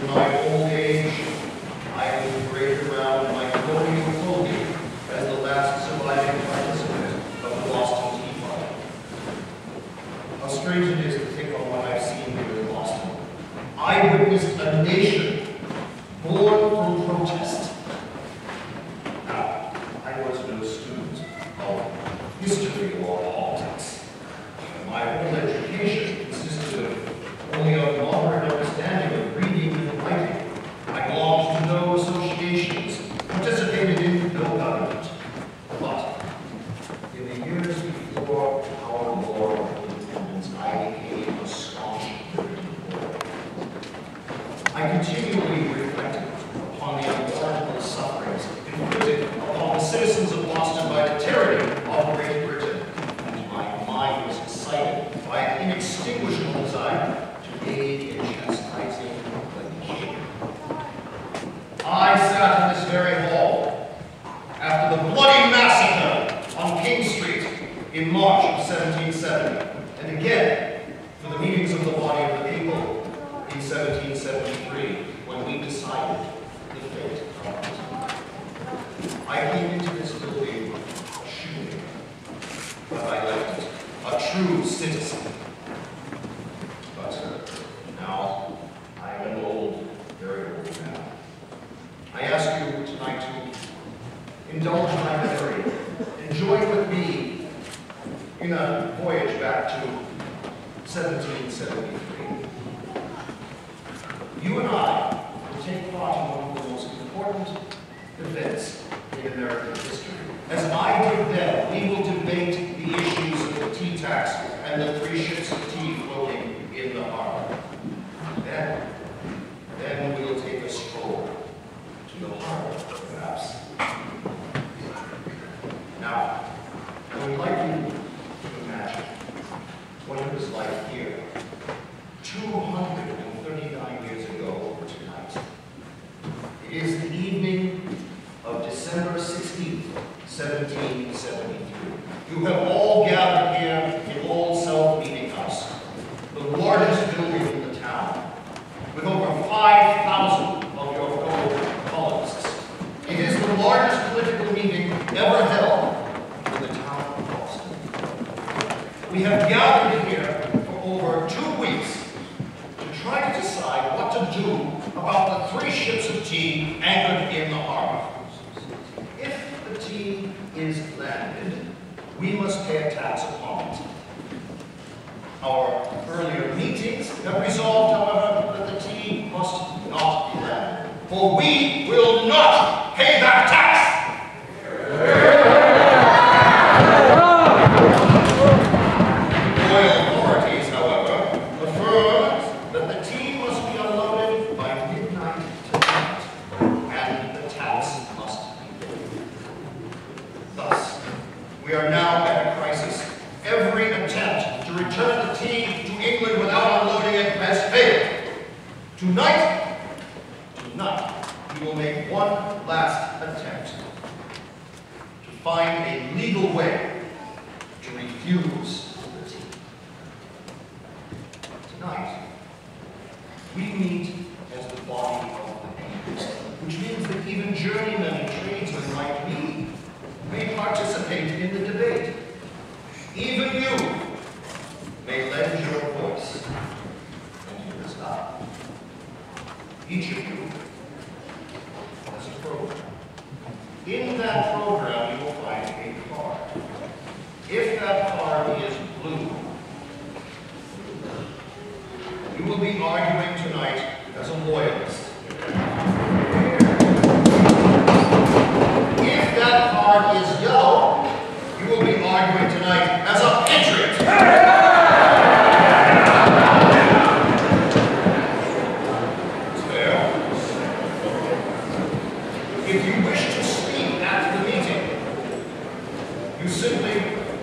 In my old age, I will parade around my colonial clothing as the last surviving participant of the Boston Tea Party. How strange it is to think on what I've seen here in Boston. I witnessed a nation born from protest. Now, I was no student of history or politics. My whole education consisted of only a moderate understanding of reading and writing. I belonged to no associations, participated in no government. But in the years before our War of Independence, I became a staunch liberty. I continually reflected upon the unwarrantable sufferings inflicted upon the citizens of Boston by the tyranny of Great Britain, and my mind was excited by an inextinguishable desire to aid in chastising the king. I sat in this very hall after the bloody massacre on King Street in March of 1770, and again for the meetings of the body of the people in 1773, when we decided the fate of our time. I came into this building a shoemaker, but I left it a true citizen. But now I am an old, very old man. I ask you tonight to indulge my memory and join with me in a voyage back to 1773. You and I will take part in one of the most important events in American history. As I did then, we will debate the issues of the tea tax and the 3 ships of tea floating in the harbor. Then we will take a stroll to the harbor, perhaps. Now, I would like you to imagine what it was like here 239 years ago tonight. It is the evening of December 16th, 1773. You have all gathered here in Old South Meeting House, the largest building in the town, with over 5,000 of your fellow colonists. It is the largest political meeting ever held in the town of Boston. We have gathered here for over 2 weeks to try to decide what to do about the 3 ships of tea anchored in the harbor. If the tea is landed, we must pay a tax upon it. Our earlier meetings have resolved, however, that the tea must not be landed, for we will not pay that tax! Royal authorities, however, affirm that the tea must be unloaded by midnight tonight, and the tax must be paid. Thus, we are now at a crisis. Every attempt to return the tea to England without unloading it has failed. Tonight, we will make one last attempt to find a legal way to refuse the tea. Tonight, we meet as the body of the people, which means that even journeymen and tradesmen like me may participate in the debate. Even you may lend your voice and hear us out. Each of you has a program. In that program, you will find a card. If that card is blue, you will be arguing tonight as a loyalist. If that card is yellow, you will be arguing tonight as a patriot. It's fair. If you wish to speak at the meeting, you simply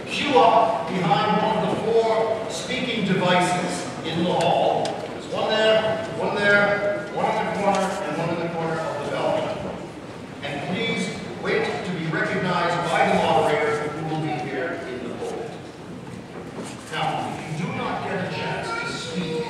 queue up behind one of the 4 speaking devices in the hall. There's one there, one in the corner, and one in the corner of the balcony. And please wait to be recognized by the moderator who will be here in the pulpit. Now, if you do not get a chance to speak,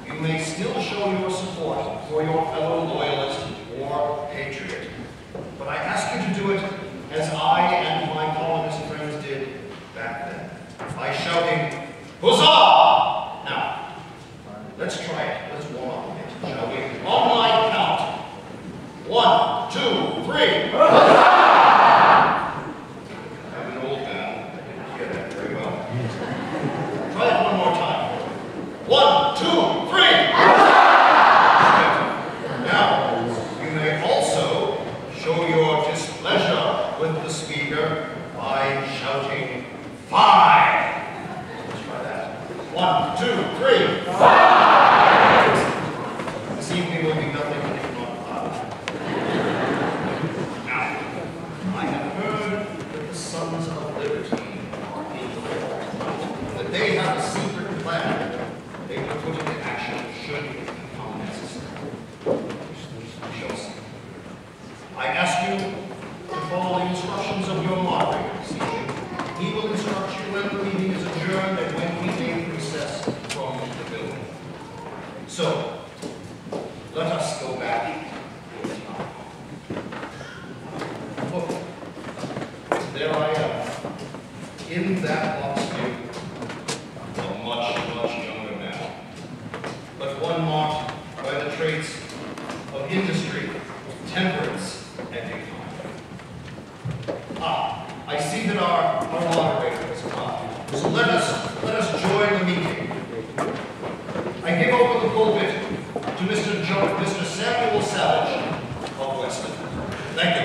you may still show your support for your your fellow loyalist or patriot. But I ask you to do it as I and my colonist friends did back then, by shouting, "Huzzah!" Now, let's try it. Let's warm up a bit, shall we? On my count. 1, 2, 3. Huzzah! I'm an old man. I didn't hear that very well. Try it one more time. 1, 2, 3. Now, you may also show your displeasure with the speaker by shouting 5. Let's try that. 1, 2, 3. 5. This evening will be nothing if not loud. Now, I have heard that the Sons of Liberty are in the war, that they have a secret plan they will put into action should it become necessary. We shall see. I ask you to follow the instructions of your moderator this evening. He will instruct you when the meeting is adjourned and when we may recess from the building. So, let us go back in time. Look, there I am, in that box view, a much, much younger man, but one marked by the traits of industry, temperance, and economy. I see that our moderator has come, so let us join the meeting. I give over the pulpit to Mr. Samuel Savage of Weston. Thank you.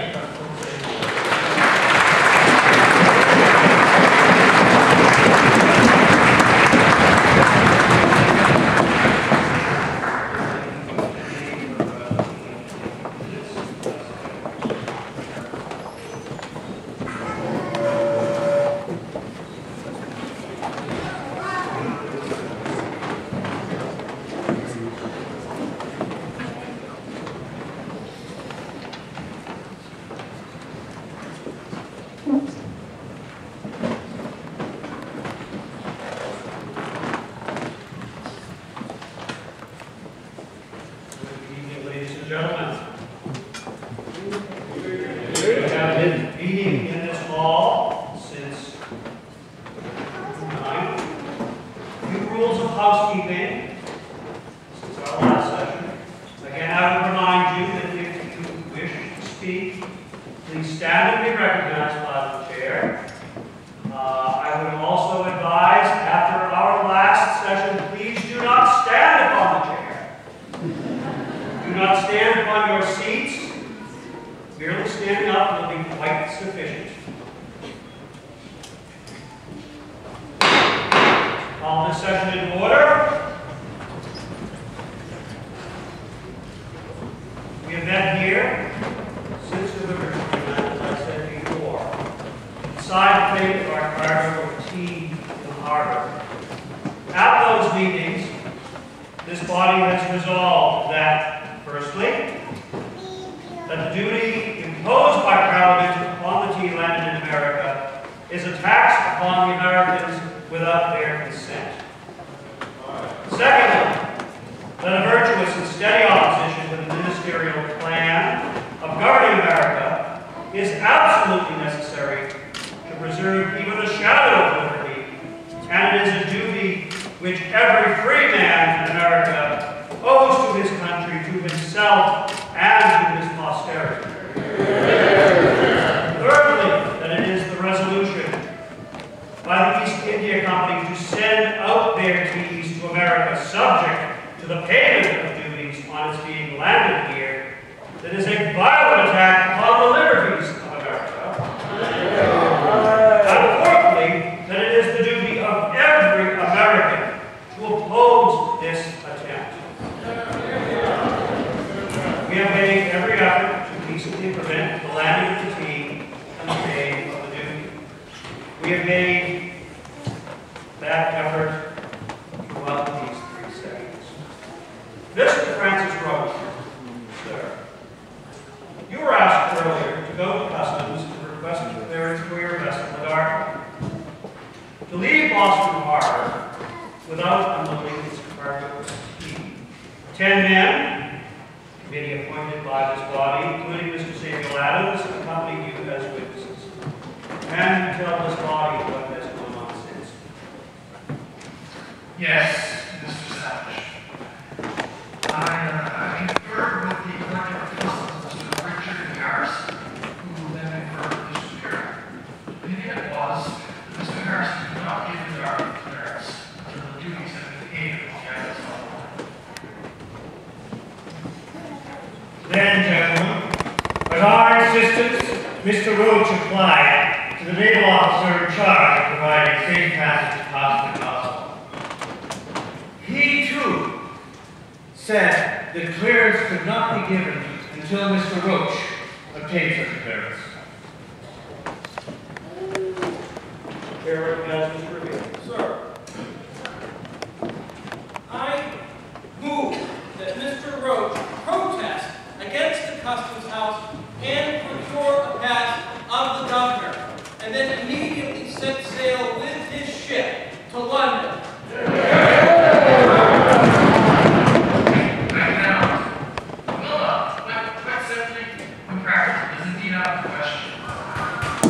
Committee appointed by this body, including Mr. Samuel Adams, accompanied you as witnesses. Can you tell this body what has gone on since? Yes, Mr. Savage. I conferred with the collector of customs, Mr. Richard Harrison, who then conferred with Mr. Perry. The opinion was that Mr. Harrison could not give his army clearance until the duties had been paid of the Gazette's online. Then, gentlemen, at our insistence, Mr. Roach applied to the naval officer in charge of providing safe passage across the castle. He, too, said that clearance could not be given until Mr. Roach obtained such clearance. Chair recognizes Mr. Revere. Sir, I move that Mr. Roach protest against the Customs House and procure a pass of the governor, and then immediately set sail with his ship to London.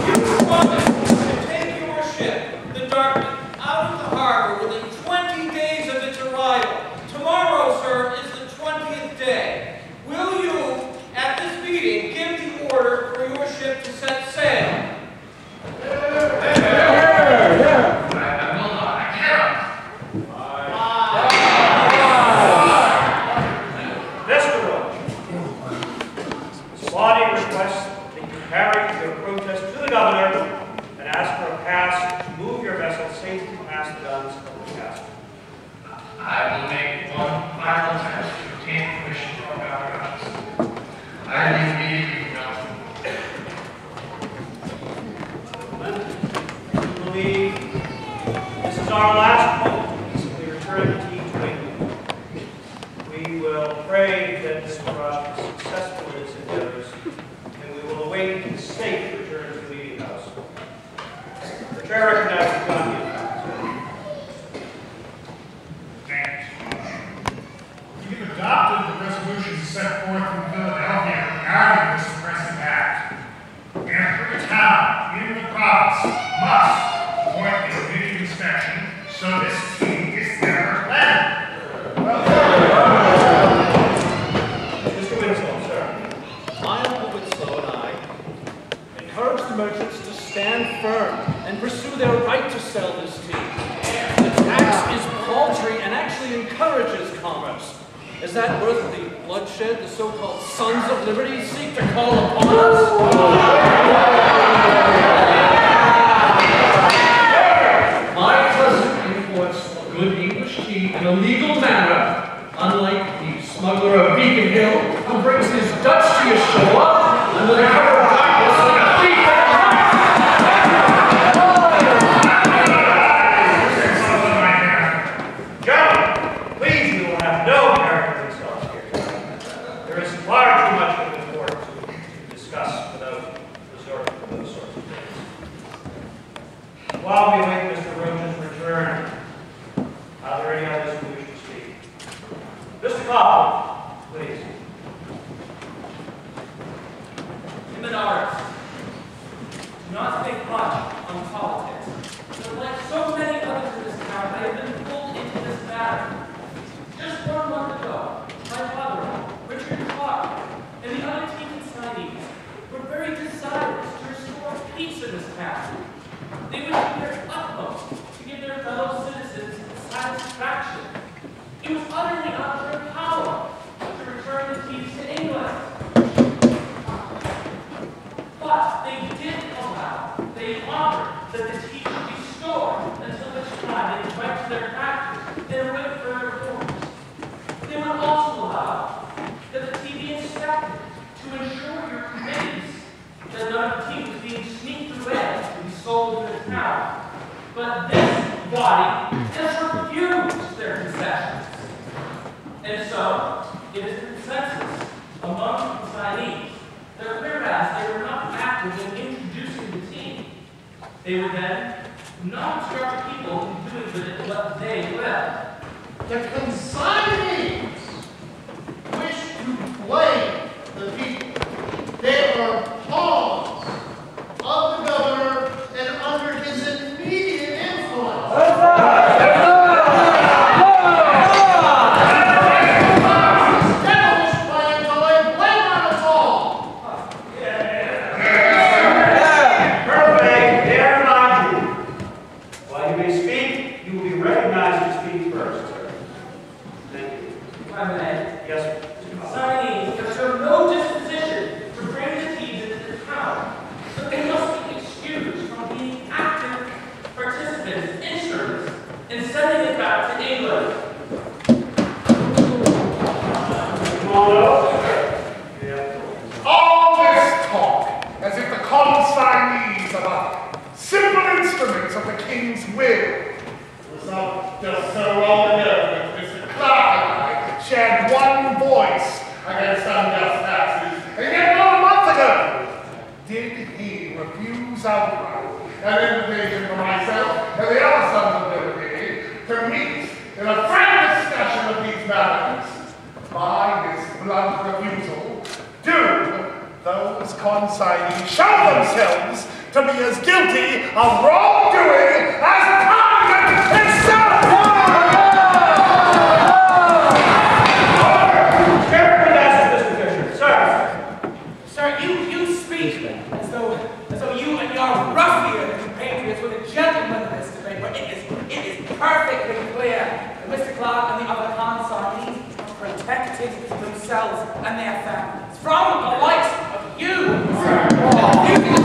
You promise to take your ship, the Dartmouth, out of the harbor within 20 days of its arrival. Tomorrow, sir, is the 20th day. Will you, at this meeting, give the order for your ship to set sail? Mr. Roach, this body requests that you carry your protest to the governor and ask for a pass to move your vessel safely past the guns of the castle. I will make one final attempt to obtain permission from Governor Adams. I leave immediately from I believe this is our last moment as we return the team to England. We will pray that Mr. Rush is successful in his endeavors, and we will await his safe return to the meeting house. The chair recognizes John Hughes. You've adopted the resolution set forth in Philadelphia regarding this pressing act. Every town in the province must appoint a committee of inspection so this team is never led. Mr. Winslow, sir. My Uncle Winslow and I encourage the merchants to stand firm and pursue their right to sell this tea. The tax is paltry and actually encourages commerce. Is that worth the bloodshed the so-called Sons of Liberty seek to call upon us? My cousin imports good English tea in a legal manner, unlike the smuggler of Beacon Hill who brings his Dutch tea ashore under the cover of darkness like a thief at night. Gentlemen, please, we will have no character themselves here. There is far too much of important to discuss without resorting to those sorts of things. While we await Mr. Roach's return, are there any others who wish to speak? Mr. Cobb, please. In the arts, do not think much on politics. But like so many others in this town, I have been pulled into this matter. Just 1 month ago, my father, Richard Clark, and the other team consignees were very desirous to restore peace in this town. They would do their utmost to give their fellow citizens satisfaction. It was utterly out of their power to return the teams to England. But they did allow, they offered that the tea should be stored until such time they went to their factories and went for their reforms. They would also allow that the tea be inspected to ensure your committees that none of the tea was being sneaked away to be sold in the town. But this body has refused their concessions. And so, it is the consensus among the consignees that whereas they were not active in introducing the tea, they would then not obstruct people from doing with it what they will. The consignees wish to play blame the people. They are pawns of the governor and under his immediate influence. This devilish plan to lay blame on us all. Perfect. There, Monty. While you may speak, you will be recognized to speak first. Thank you. Yes, sir. Signees have shown no disposition to bring the teams into the town, but they must be excused from being active participants, insurers, in sending it back to England. Come on up. Yeah. All this talk, as if the consignees are the simple instruments of the king's will. It was not just so long ago that Mr. Clark and I shared one voice against unjust taxes, and yet not a month ago did he refuse outright an invitation for myself and the other sons of liberty to meet in a frank discussion of these matters. By his blunt refusal, do those consignees show themselves to be as guilty of wrongdoing as Parliament itself! Sir, you speak as though you and your ruffian compatriots were the gentlemen of this debate, but it is perfectly clear that Mr. Clark and the other consignees have protected themselves and their families from the likes of you, sir. Using the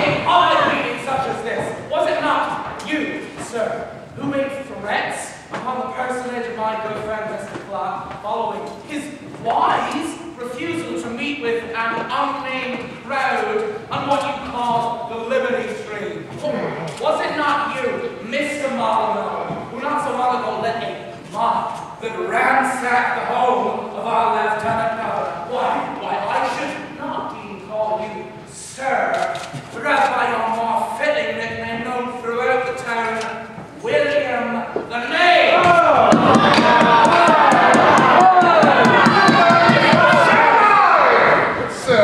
in other meetings such as this. Was it not you, sir, who made threats upon the personage of my good friend Mr. Clark following his wise refusal to meet with an unnamed crowd on what you call the Liberty Stream? Was it not you, Mr. Marlowe, who not so long ago let a mob that ransacked the home of our Lieutenant Governor? Why, I should not even call you sir, but rather by your more fitting nickname known throughout the town, William the Knave. Sir,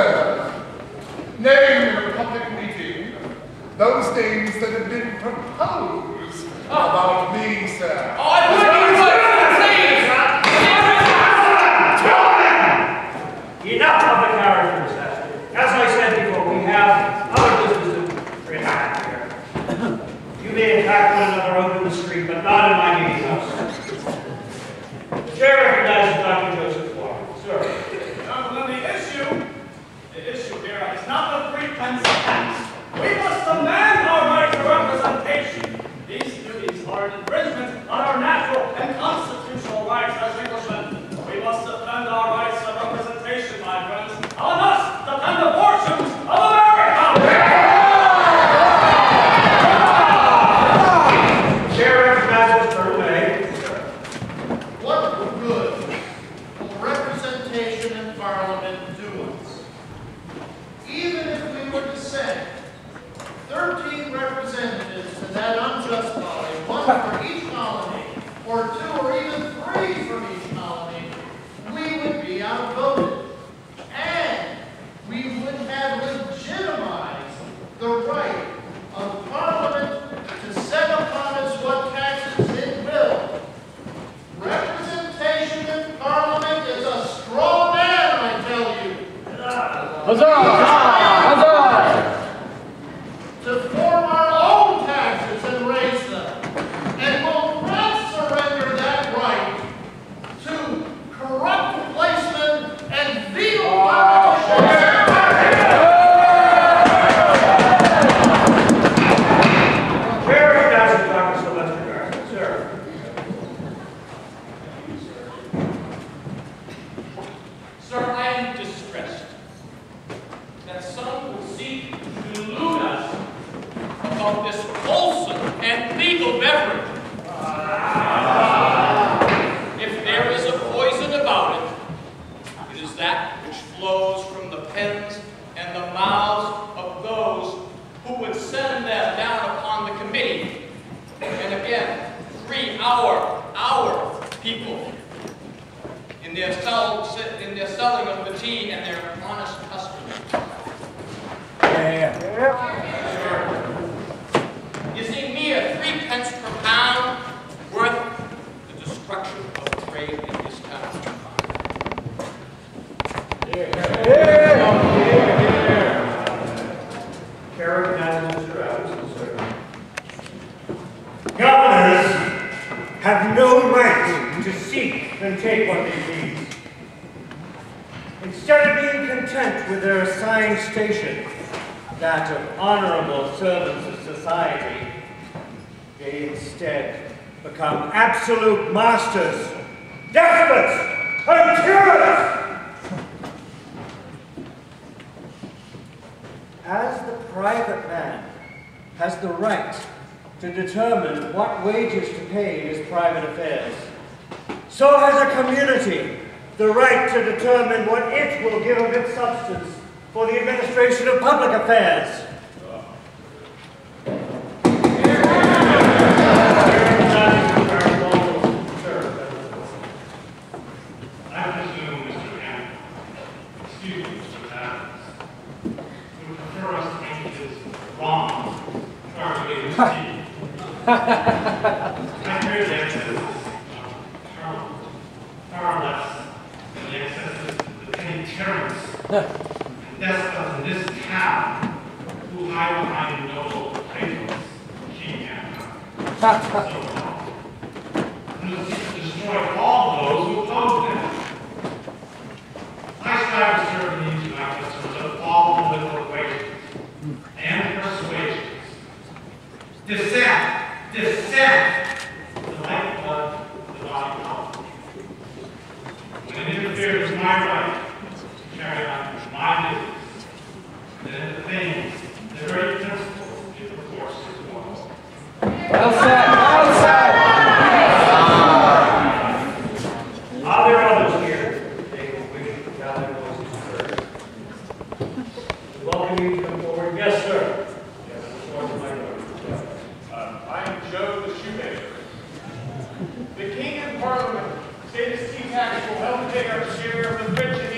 name in a public meeting those things that have been proposed about me, sir. I wouldn't Enough of the characters, as I said before, we have other business to transact here. You may attack one another out in the street, but not in my meeting house. The chair recognizes Dr. Joseph Clark. Sir. Gentlemen, the issue here is not the pretense of tax. We must demand our right to representation. These duties are an infringement on our natural and constitutional rights as Englishmen. We must defend our rights of representation, my friends. On us depend the fortunes of America! Chair recognizes Colonel May. What good will representation in Parliament do us? Even if we were to send 13 representatives to that unjust body, one for each colony, or 2 or even 3 from each colony, we would be outvoted. And we would have legitimized the right of Parliament to set upon us what taxes it will. Representation in Parliament is a straw man, I tell you. To form our own taxes and raise them, and will not surrender that right to corrupt placement and venal politicians. Chair recognizes Dr. Sylvester Garrison. Sir. Sir, I am distressed that some will seek to delude us about this wholesome and legal beverage. If there is a poison about it, it is that which flows from the pens and the mouths of those who would send that down upon the committee. And again, free our people in their their selling of the tea and their honest customers. You see, mere 3 pence per pound worth the destruction of trade in this town. Governors have no right to seek and take what they please. Instead of being content with their assigned station, that of honorable servants of society, they instead become absolute masters, despots, and tyrants! As the private man has the right to determine what wages to pay in his private affairs, so has a community the right to determine what it will give of its substance for the administration of public affairs. I presume, Mr. Campbell, excuse me, Mr. Adams, you would prefer us to make this wrong, targeted tea. I hear the excesses far less than the excesses of any tyrants and despots in this town who hide behind noble titles, king and so on, and who seek to destroy all those who oppose them. I strive to serve the needs of my customers of all political equations and persuasions. Dissent, the lifeblood of the body politic. When it interferes with my right to carry on my business, then the things, the very principles it purports to perform. Well said, well said. Are there others here? They will wish to have their voices heard. We welcome you to come forward. Yes, sir. Yes, the floor is mine. I am Joe the Shoemaker. The King and Parliament say this tea tax will help pay our share of the riches